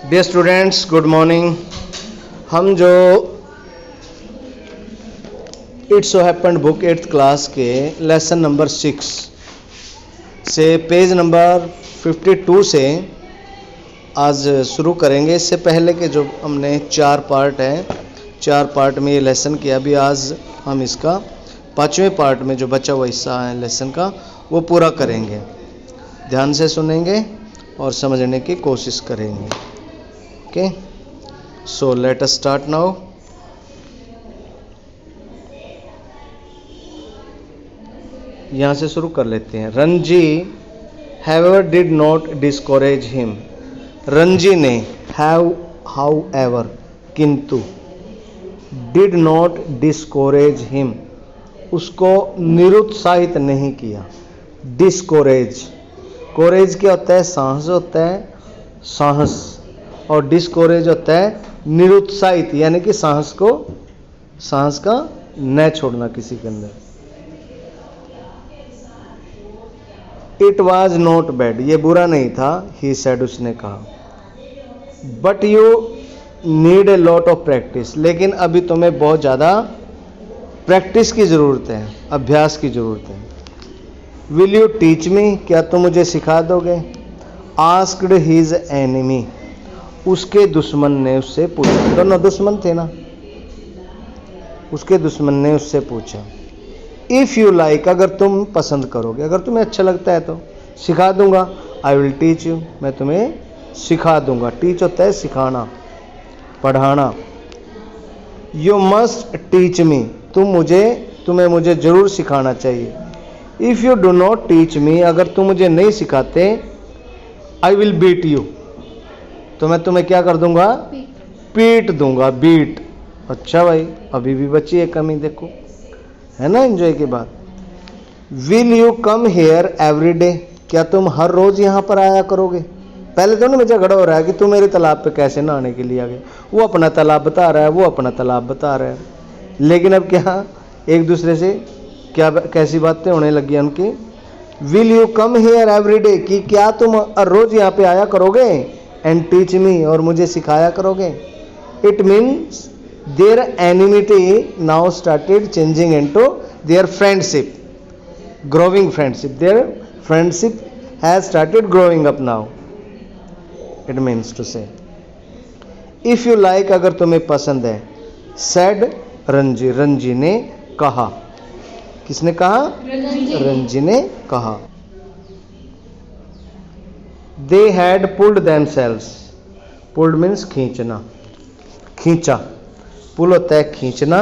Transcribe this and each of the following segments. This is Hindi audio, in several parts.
Dear students, good morning. हम जो it's so happened book 8th class के लेसन नंबर 6 से पेज नंबर 52 से आज शुरू करेंगे। इससे पहले के जो हमने 4 पार्ट हैं, 4 पार्ट में ये लेसन किया। अभी आज हम इसका 5वें पार्ट में जो बचा हुआ हिस्सा है लेसन का वो पूरा करेंगे। ध्यान से सुनेंगे और समझने की कोशिश करेंगे। Okay, so let us start now. यहाँ से शुरू कर लेते हैं। Ranji however did not discourage him. Ranji ने हाउ एवर किंतु डिड नॉट डिस्कोरेज हिम उसको निरुत्साहित नहीं किया। डिस्कोरेज, कोरेज क्या होता है? साहस होता है, साहस। और डिस्कोरेज होता है निरुत्साहित, यानी कि साहस का न छोड़ना किसी के अंदर। इट वॉज नॉट बैड, ये बुरा नहीं था। ही सेड, उसने कहा। But you need a lot of practice, लेकिन अभी तुम्हें बहुत ज़्यादा प्रैक्टिस की ज़रूरत है, अभ्यास की ज़रूरत है। विल यू टीच मी, क्या तुम मुझे सिखा दोगे? आस्क्ड हिज एनिमी, उसके दुश्मन ने उससे पूछा। दोनों दुश्मन थे ना। उसके दुश्मन ने उससे पूछा। इफ़ यू लाइक, अगर तुम पसंद करोगे, अगर तुम्हें अच्छा लगता है तो सिखा दूंगा। आई विल टीच यू, मैं तुम्हें सिखा दूंगा। टीच होता है सिखाना, पढ़ाना। यू मस्ट टीच मी, तुम्हें मुझे जरूर सिखाना चाहिए। If you do not teach me, अगर तुम मुझे नहीं सिखाते, आई विल बीट यू, तो मैं तुम्हें क्या कर दूंगा? पीट दूंगा। बीट। अच्छा भाई, अभी भी बची है कमी, देखो, है ना एंजॉय की बात। Will you come here every day, क्या तुम हर रोज यहाँ पर आया करोगे? पहले तो ना मुझे झगड़ा हो रहा है कि तू मेरे तालाब पे कैसे नहाने के लिए आ गया। वो अपना तालाब बता रहा है, वो अपना तालाब बता रहा है। लेकिन अब क्या एक दूसरे से कैसी बातें होने लगी उनकी। Will you come here every day, कि क्या तुम हर रोज यहाँ पे आया करोगे? एंड टीच मी, और मुझे सिखाया करोगे। It means their enmity now started changing into their friendship, growing friendship. Their friendship has started growing up now. It means to say if you like, अगर तुम्हें पसंद है। सेड रंजी, रंजी ने कहा। किसने कहा? रंजी ने कहा। They had pulled themselves. Pulled means खींचना, खींचा। पुल होता है खींचना,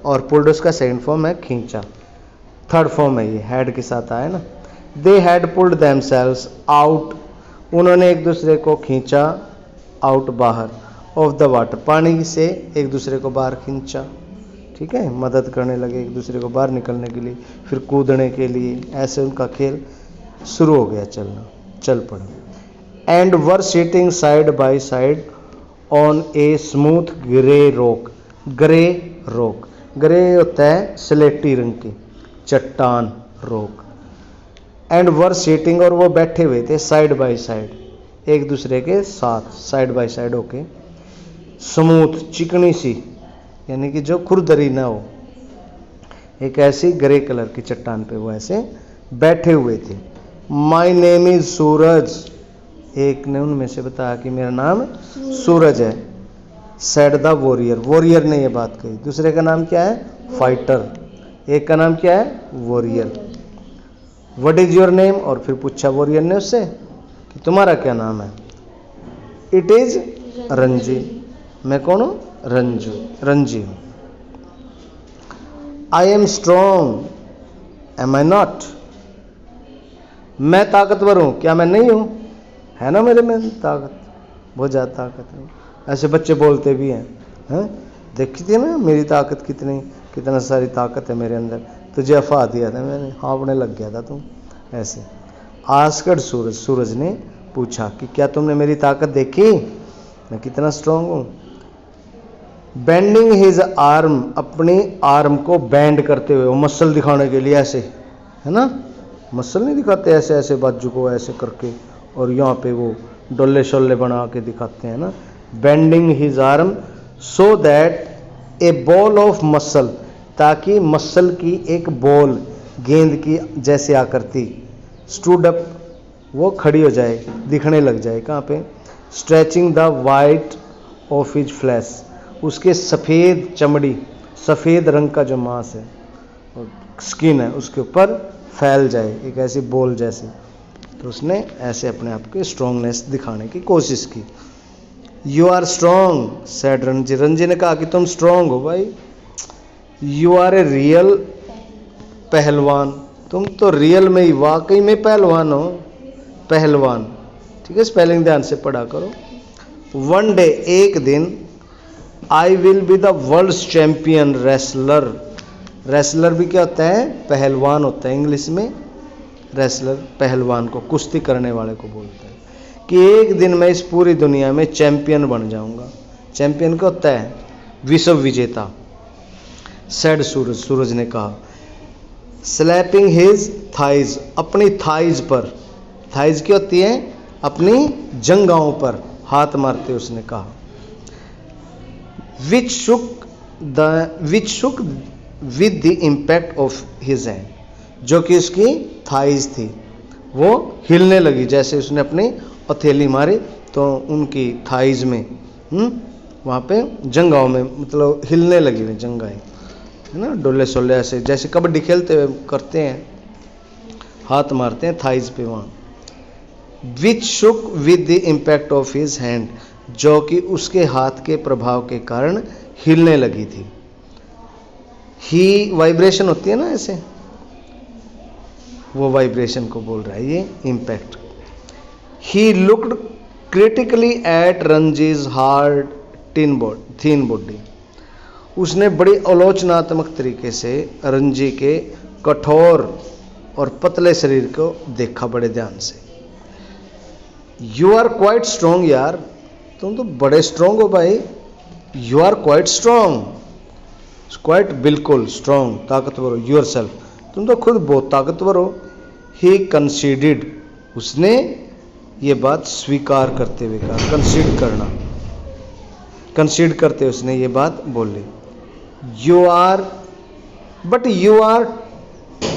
और पुल्ड उसका सेकंड फॉर्म है खींचा। थर्ड फॉर्म है ये, हैड के साथ आया ना। They had pulled themselves out. उन्होंने एक दूसरे को खींचा, आउट बाहर, ऑफ द वाटर, पानी से एक दूसरे को बाहर खींचा। ठीक है, मदद करने लगे एक दूसरे को बाहर निकलने के लिए, फिर कूदने के लिए। ऐसे उनका खेल शुरू हो गया, चल पड़ा। And were sitting side by side on a smooth grey rock. Grey rock, grey होता है स्लेटी रंग की चट्टान, रॉक। एंड वर सिटिंग, और वो बैठे हुए थे साइड बाई साइड, एक दूसरे के साथ, साइड बाई साइड होके। स्मूथ, चिकनी सी, यानी कि जो खुरदरी ना हो, एक ऐसी ग्रे कलर की चट्टान पे वो ऐसे बैठे हुए थे। माई नेम इज सूरज, एक ने उनमें से बताया कि मेरा नाम सूरज है। सेड द वॉरियर, वॉरियर ने ये बात कही। दूसरे का नाम क्या है? फाइटर। एक का नाम क्या है? Warrior. What is your name, और फिर पूछा वॉरियर ने उससे कि तुम्हारा क्या नाम है? इट इज रंजी, मैं कौन हूँ? रंजी हूँ। I am strong, am I not, मैं ताकतवर हूँ, क्या मैं नहीं हूँ? है ना मेरे में ताकत, बहुत ज़्यादा ताकत है। ऐसे बच्चे बोलते भी हैं, देखी थी ना मेरी ताकत कितना सारी ताकत है मेरे अंदर, तुझे अफा दिया था मैंने, हाँफने लग गया था तुम। ऐसे आस्क्ड सूरज, सूरज ने पूछा कि क्या तुमने मेरी ताकत देखी, मैं कितना स्ट्रांग हूँ। बेंडिंग हिज आर्म, अपनी आर्म को बेंड करते हुए, वो मसल दिखाने के लिए ऐसे, है ना, मसल नहीं दिखाते ऐसे ऐसे बाजू को ऐसे करके, और यहाँ पे वो डोले शोले बना के दिखाते हैं ना, bending his arm so that A ball of muscle, ताकि मसल की एक बॉल, गेंद की जैसे आकृति, स्टूड अप, वो खड़ी हो जाए, दिखने लग जाए। कहाँ पे? Stretching the white of his flash, उसके सफ़ेद चमड़ी, सफ़ेद रंग का जो मांस है और स्किन है उसके ऊपर फैल जाए, एक ऐसी बॉल जैसी। तो उसने ऐसे अपने आप के स्ट्रॉन्गनेस दिखाने की कोशिश की। You are strong said Ranji, Ranji ने कहा कि तुम स्ट्रॉन्ग हो भाई। यू आर ए रियल पहलवान, तुम तो रियल में ही वाकई में पहलवान हो, पहलवान। ठीक है, स्पेलिंग ध्यान से पढ़ा करो। वन डे, एक दिन, I will be the world champion wrestler. Wrestler भी क्या होता है? पहलवान होता है। इंग्लिश में रेसलर पहलवान को, कुश्ती करने वाले को बोलते हैं, कि एक दिन मैं इस पूरी दुनिया में चैंपियन बन जाऊंगा। चैंपियन क्या होता है? विश्व विजेता। सेड सूरज, सूरज ने कहा। स्लैपिंग हिज थाइज, अपनी थाइज पर, थाइज क्या होती है? अपनी जंघाओं पर हाथ मारते उसने कहा। Which shook with the impact of his hand, जो कि उसकी थाइज थी वो हिलने लगी, जैसे उसने अपनी हथेली मारी तो उनकी थाइज में, वहाँ पे जंघाओं में, मतलब हिलने लगी हुई जंघाएं, है ना, डोले सोले ऐसे, जैसे कबड्डी खेलते हुए करते हैं, हाथ मारते हैं थाइज पे वहाँ। Which shook with the impact of his hand, जो कि उसके हाथ के प्रभाव के कारण हिलने लगी थी। ही वाइब्रेशन होती है ना ऐसे, वो वाइब्रेशन को बोल रहा है ये impact. He looked critically at Ranji's hard thin body, उसने बड़ी आलोचनात्मक तरीके से रंजी के कठोर और पतले शरीर को देखा बड़े ध्यान से। यू आर क्वाइट स्ट्रॉन्ग यार, तुम तो बड़े स्ट्रॉन्ग हो भाई। You are quite strong, quite बिल्कुल, स्ट्रॉन्ग ताकतवर हो, योर सेल्फ, तुम तो खुद बहुत ताकतवर हो। ही कंसीडेड, उसने ये बात स्वीकार करते हुए कहा, कंसीड करना, कंसीड करते हुए उसने ये बात बोली। You are, but you are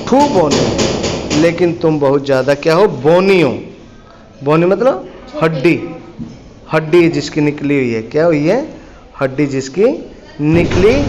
too bony, लेकिन तुम बहुत ज़्यादा क्या हो? बोनी हो। बोनी मतलब हड्डी, हड्डी जिसकी निकली हुई है, क्या हुई है? हड्डी जिसकी निकली